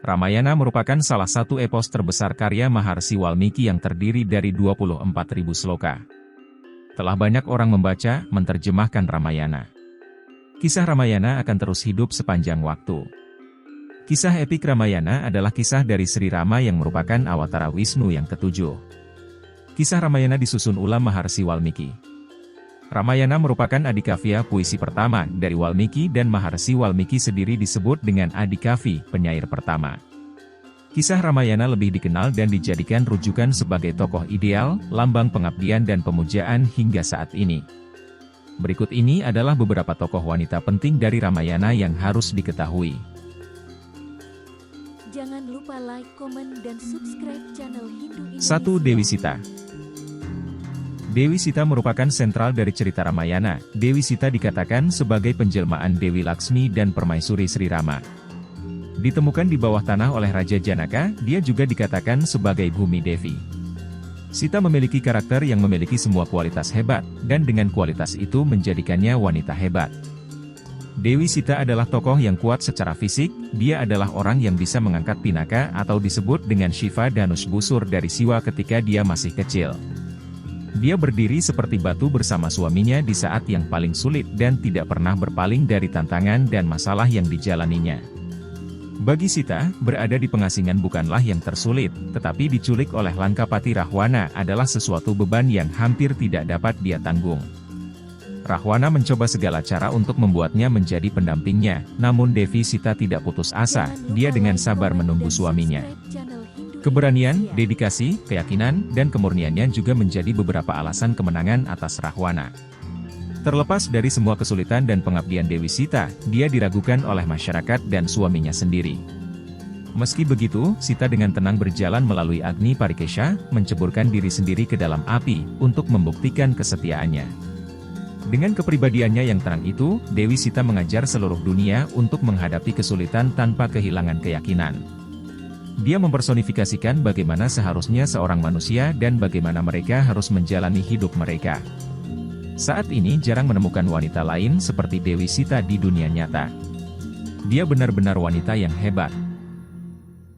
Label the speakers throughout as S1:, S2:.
S1: Ramayana merupakan salah satu epos terbesar karya Maharsi Walmiki yang terdiri dari 24.000 sloka. Telah banyak orang membaca, menerjemahkan Ramayana. Kisah Ramayana akan terus hidup sepanjang waktu. Kisah epik Ramayana adalah kisah dari Sri Rama yang merupakan awatara Wisnu yang ketujuh. Kisah Ramayana disusun ulang Maharsi Walmiki. Ramayana merupakan adikavya puisi pertama dari Walmiki dan Maharsi Walmiki sendiri disebut dengan Adikavi, penyair pertama. Kisah Ramayana lebih dikenal dan dijadikan rujukan sebagai tokoh ideal, lambang pengabdian dan pemujaan hingga saat ini. Berikut ini adalah beberapa tokoh wanita penting dari Ramayana yang harus diketahui.
S2: Jangan lupa like, komen, dan subscribe channel Hindu Indonesia.
S1: 1. Dewi Sita. Dewi Sita merupakan sentral dari cerita Ramayana. Dewi Sita dikatakan sebagai penjelmaan Dewi Laksmi dan Permaisuri Sri Rama. Ditemukan di bawah tanah oleh Raja Janaka, dia juga dikatakan sebagai Bhumi Devi. Sita memiliki karakter yang memiliki semua kualitas hebat, dan dengan kualitas itu menjadikannya wanita hebat. Dewi Sita adalah tokoh yang kuat secara fisik, dia adalah orang yang bisa mengangkat Pinaka atau disebut dengan Shiva Dhanush busur dari Siwa ketika dia masih kecil. Dia berdiri seperti batu bersama suaminya di saat yang paling sulit dan tidak pernah berpaling dari tantangan dan masalah yang dijalaninya. Bagi Sita, berada di pengasingan bukanlah yang tersulit, tetapi diculik oleh Lankapati Rahwana adalah sesuatu beban yang hampir tidak dapat dia tanggung. Rahwana mencoba segala cara untuk membuatnya menjadi pendampingnya, namun Devi Sita tidak putus asa, dia dengan sabar menunggu suaminya. Keberanian, dedikasi, keyakinan, dan kemurniannya juga menjadi beberapa alasan kemenangan atas Rahwana. Terlepas dari semua kesulitan dan pengabdian Dewi Sita, dia diragukan oleh masyarakat dan suaminya sendiri. Meski begitu, Sita dengan tenang berjalan melalui Agni Parikesha, menceburkan diri sendiri ke dalam api, untuk membuktikan kesetiaannya. Dengan kepribadiannya yang tenang itu, Dewi Sita mengajar seluruh dunia untuk menghadapi kesulitan tanpa kehilangan keyakinan. Dia mempersonifikasikan bagaimana seharusnya seorang manusia dan bagaimana mereka harus menjalani hidup mereka. Saat ini jarang menemukan wanita lain seperti Dewi Sita di dunia nyata. Dia benar-benar wanita yang hebat.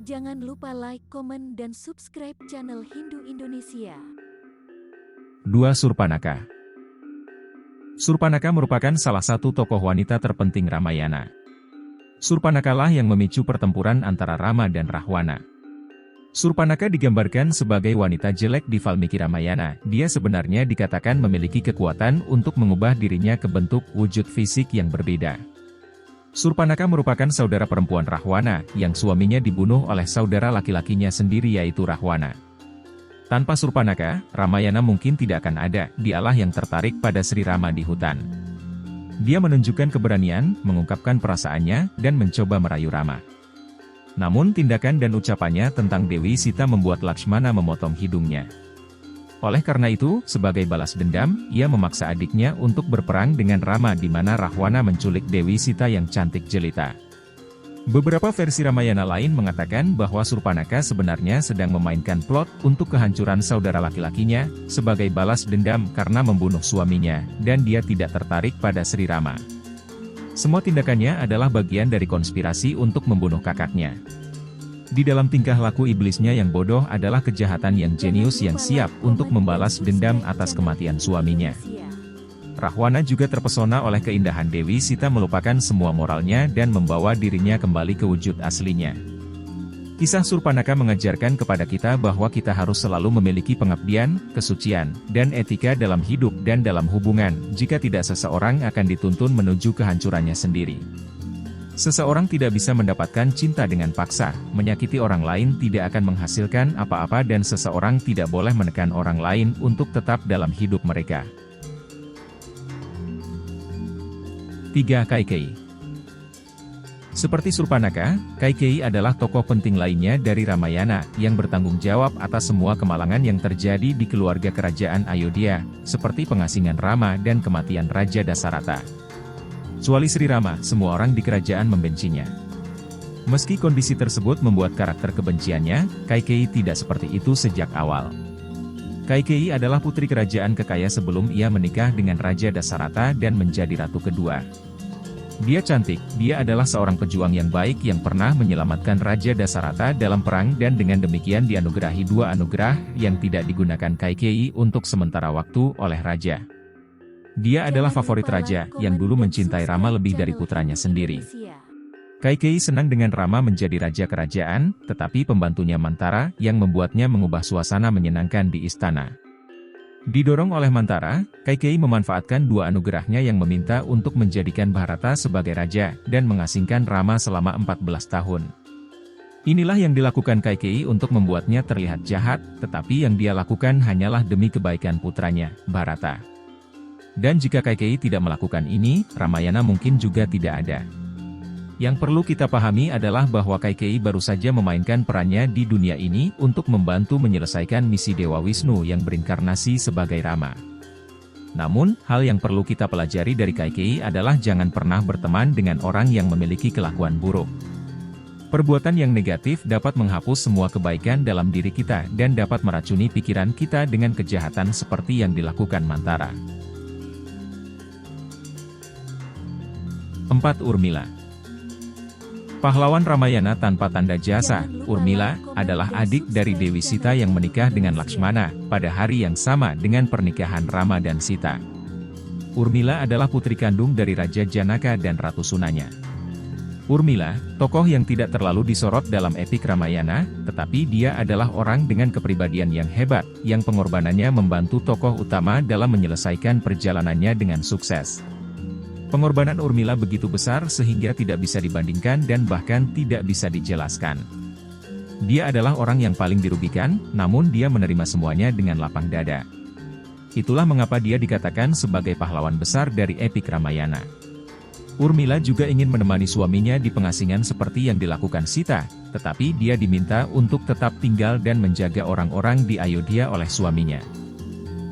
S2: Jangan lupa like, komen, dan subscribe channel Hindu Indonesia.
S1: 2. Surpanaka. Surpanaka merupakan salah satu tokoh wanita terpenting Ramayana. Surpanakalah yang memicu pertempuran antara Rama dan Rahwana. Surpanaka digambarkan sebagai wanita jelek di Valmiki Ramayana. Dia sebenarnya dikatakan memiliki kekuatan untuk mengubah dirinya ke bentuk wujud fisik yang berbeda. Surpanaka merupakan saudara perempuan Rahwana, yang suaminya dibunuh oleh saudara laki-lakinya sendiri yaitu Rahwana. Tanpa Surpanaka, Ramayana mungkin tidak akan ada. Dialah yang tertarik pada Sri Rama di hutan. Dia menunjukkan keberanian, mengungkapkan perasaannya, dan mencoba merayu Rama. Namun tindakan dan ucapannya tentang Dewi Sita membuat Lakshmana memotong hidungnya. Oleh karena itu, sebagai balas dendam, ia memaksa adiknya untuk berperang dengan Rama di mana Rahwana menculik Dewi Sita yang cantik jelita. Beberapa versi Ramayana lain mengatakan bahwa Surpanaka sebenarnya sedang memainkan plot untuk kehancuran saudara laki-lakinya, sebagai balas dendam karena membunuh suaminya, dan dia tidak tertarik pada Sri Rama. Semua tindakannya adalah bagian dari konspirasi untuk membunuh kakaknya. Di dalam tingkah laku iblisnya yang bodoh adalah kejahatan yang jenius yang siap untuk membalas dendam atas kematian suaminya. Rahwana juga terpesona oleh keindahan Dewi Sita melupakan semua moralnya dan membawa dirinya kembali ke wujud aslinya. Kisah Surpanaka mengajarkan kepada kita bahwa kita harus selalu memiliki pengabdian, kesucian, dan etika dalam hidup dan dalam hubungan, jika tidak seseorang akan dituntun menuju kehancurannya sendiri. Seseorang tidak bisa mendapatkan cinta dengan paksa, menyakiti orang lain tidak akan menghasilkan apa-apa dan seseorang tidak boleh menekan orang lain untuk tetap dalam hidup mereka. 3. Kaikeyi. Seperti Surpanaka, Kaikeyi adalah tokoh penting lainnya dari Ramayana, yang bertanggung jawab atas semua kemalangan yang terjadi di keluarga kerajaan Ayodhya, seperti pengasingan Rama dan kematian Raja Dasarata. Kecuali Sri Rama, semua orang di kerajaan membencinya. Meski kondisi tersebut membuat karakter kebenciannya, Kaikeyi tidak seperti itu sejak awal. Kaikeyi adalah putri kerajaan kekaya sebelum ia menikah dengan Raja Dasarata dan menjadi ratu kedua. Dia cantik, dia adalah seorang pejuang yang baik yang pernah menyelamatkan Raja Dasarata dalam perang dan dengan demikian dianugerahi dua anugerah yang tidak digunakan Kaikeyi untuk sementara waktu oleh Raja. Dia adalah favorit Raja yang dulu mencintai Rama lebih dari putranya sendiri. Kaikeyi senang dengan Rama menjadi Raja Kerajaan, tetapi pembantunya Mantara yang membuatnya mengubah suasana menyenangkan di istana. Didorong oleh Mantara, Kaikeyi memanfaatkan dua anugerahnya yang meminta untuk menjadikan Bharata sebagai raja dan mengasingkan Rama selama 14 tahun. Inilah yang dilakukan Kaikeyi untuk membuatnya terlihat jahat, tetapi yang dia lakukan hanyalah demi kebaikan putranya, Bharata. Dan jika Kaikeyi tidak melakukan ini, Ramayana mungkin juga tidak ada. Yang perlu kita pahami adalah bahwa Kaikeyi baru saja memainkan perannya di dunia ini untuk membantu menyelesaikan misi Dewa Wisnu yang berinkarnasi sebagai Rama. Namun, hal yang perlu kita pelajari dari Kaikeyi adalah jangan pernah berteman dengan orang yang memiliki kelakuan buruk. Perbuatan yang negatif dapat menghapus semua kebaikan dalam diri kita dan dapat meracuni pikiran kita dengan kejahatan seperti yang dilakukan Mantara. 4. Urmila. Pahlawan Ramayana tanpa tanda jasa, Urmila, adalah adik dari Dewi Sita yang menikah dengan Lakshmana, pada hari yang sama dengan pernikahan Rama dan Sita. Urmila adalah putri kandung dari Raja Janaka dan Ratu Sunanya. Urmila, tokoh yang tidak terlalu disorot dalam epik Ramayana, tetapi dia adalah orang dengan kepribadian yang hebat, yang pengorbanannya membantu tokoh utama dalam menyelesaikan perjalanannya dengan sukses. Pengorbanan Urmila begitu besar sehingga tidak bisa dibandingkan dan bahkan tidak bisa dijelaskan. Dia adalah orang yang paling dirugikan, namun dia menerima semuanya dengan lapang dada. Itulah mengapa dia dikatakan sebagai pahlawan besar dari epik Ramayana. Urmila juga ingin menemani suaminya di pengasingan seperti yang dilakukan Sita, tetapi dia diminta untuk tetap tinggal dan menjaga orang-orang di Ayodhya oleh suaminya.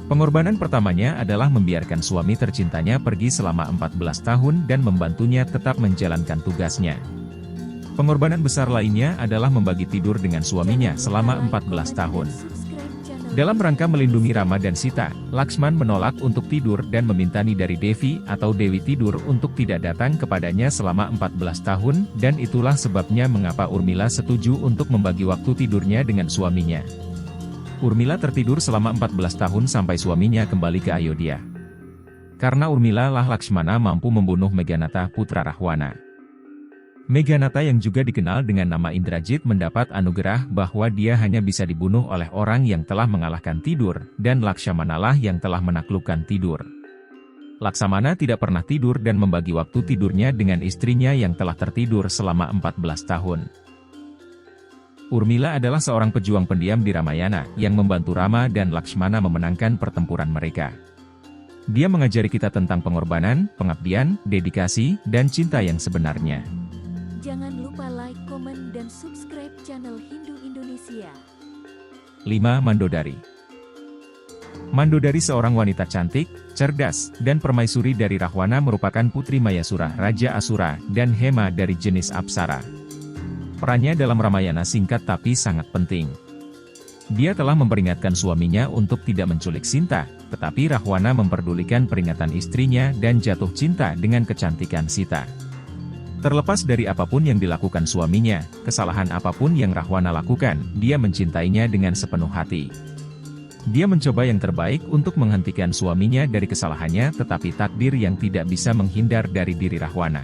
S1: Pengorbanan pertamanya adalah membiarkan suami tercintanya pergi selama 14 tahun dan membantunya tetap menjalankan tugasnya. Pengorbanan besar lainnya adalah membagi tidur dengan suaminya selama 14 tahun. Dalam rangka melindungi Rama dan Sita, Lakshman menolak untuk tidur dan meminta Nidari Devi atau Dewi Tidur untuk tidak datang kepadanya selama 14 tahun, dan itulah sebabnya mengapa Urmila setuju untuk membagi waktu tidurnya dengan suaminya. Urmila tertidur selama 14 tahun sampai suaminya kembali ke Ayodhya. Karena Urmila lah Lakshmana mampu membunuh Meghanatha putra Rahwana. Meghanatha yang juga dikenal dengan nama Indrajit mendapat anugerah bahwa dia hanya bisa dibunuh oleh orang yang telah mengalahkan tidur, dan Lakshmana lah yang telah menaklukkan tidur. Lakshmana tidak pernah tidur dan membagi waktu tidurnya dengan istrinya yang telah tertidur selama 14 tahun. Urmila adalah seorang pejuang pendiam di Ramayana, yang membantu Rama dan Lakshmana memenangkan pertempuran mereka. Dia mengajari kita tentang pengorbanan, pengabdian, dedikasi, dan cinta yang sebenarnya.
S2: Jangan lupa like, komen, dan subscribe channel Hindu Indonesia.
S1: 5. Mandodari. Mandodari seorang wanita cantik, cerdas, dan permaisuri dari Rahwana merupakan putri Mayasura, Raja Asura, dan Hema dari jenis Apsara. Perannya dalam Ramayana singkat tapi sangat penting. Dia telah memperingatkan suaminya untuk tidak menculik Sinta, tetapi Rahwana memperdulikan peringatan istrinya dan jatuh cinta dengan kecantikan Sita. Terlepas dari apapun yang dilakukan suaminya, kesalahan apapun yang Rahwana lakukan, dia mencintainya dengan sepenuh hati. Dia mencoba yang terbaik untuk menghentikan suaminya dari kesalahannya, tetapi takdir yang tidak bisa menghindar dari diri Rahwana.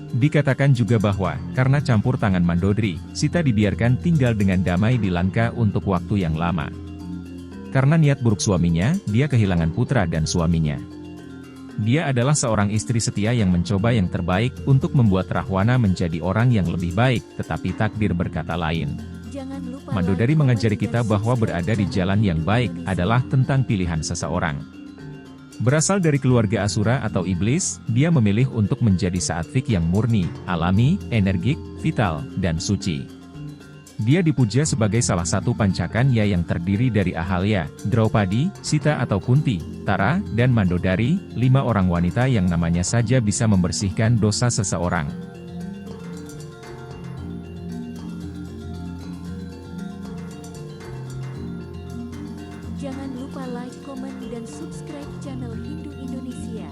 S1: Dikatakan juga bahwa, karena campur tangan Mandodri, Sita dibiarkan tinggal dengan damai di Lanka untuk waktu yang lama. Karena niat buruk suaminya, dia kehilangan putra dan suaminya. Dia adalah seorang istri setia yang mencoba yang terbaik untuk membuat Rahwana menjadi orang yang lebih baik, tetapi takdir berkata lain. Mandodari mengajari kita bahwa berada di jalan yang baik adalah tentang pilihan seseorang. Berasal dari keluarga Asura atau iblis, dia memilih untuk menjadi Saatwik yang murni, alami, energik, vital, dan suci. Dia dipuja sebagai salah satu pancakanya yang terdiri dari Ahalya, Draupadi, Sita atau Kunti, Tara, dan Mandodari, 5 orang wanita yang namanya saja bisa membersihkan dosa seseorang.
S2: Jangan lupa like, komen, dan subscribe channel Hindu Indonesia.